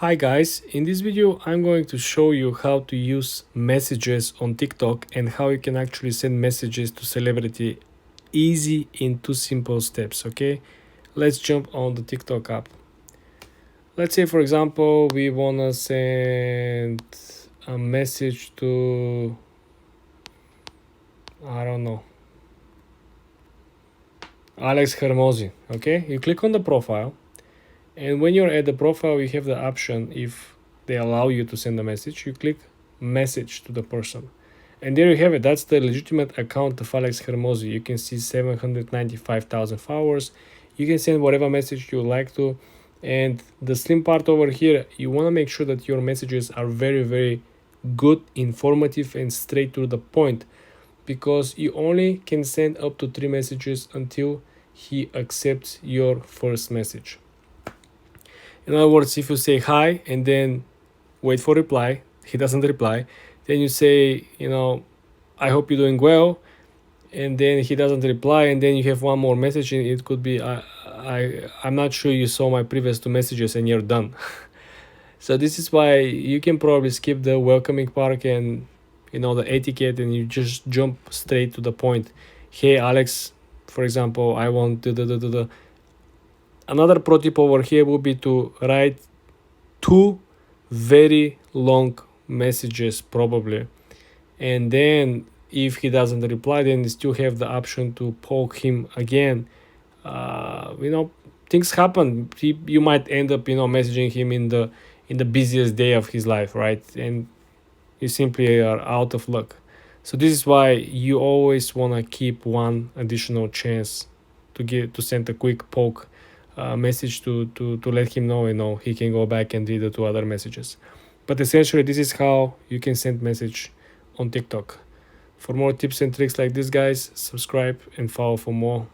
Hi guys, in this video I'm going to show you how to use messages on TikTok and how you can actually send messages to celebrity easy in 2 simple steps, okay? Let's jump on the TikTok app. Let's say for example we wanna send a message to, I don't know, Alex Hermosi, okay? You click on the profile. And when you're at the profile, you have the option, if they allow you to send a message, you click message to the person. And there you have it. That's the legitimate account of Alex Hermosi. You can see 795,000 followers. You can send whatever message you like to. And the slim part over here, you want to make sure that your messages are very, very good, informative, and straight to the point. Because you only can send up to 3 messages until he accepts your first message. In other words, if you say hi and then wait for reply, he doesn't reply, then you say, I hope you're doing well, and then he doesn't reply, and then you have one more message, and it could be, I'm not sure you saw my previous 2 messages, and you're done. So this is why you can probably skip the welcoming part and the etiquette, and you just jump straight to the point. Hey Alex, for example, I want the. Another pro tip over here would be to write 2 very long messages probably, and then if he doesn't reply, then you still have the option to poke him again. Things happen. You might end up messaging him in the busiest day of his life, right? And you simply are out of luck. So this is why you always want to keep one additional chance to send a quick poke message to let him know he can go back and read the 2 other messages. But essentially this is how you can send message on TikTok. For more tips and tricks like this, guys, subscribe and follow for more.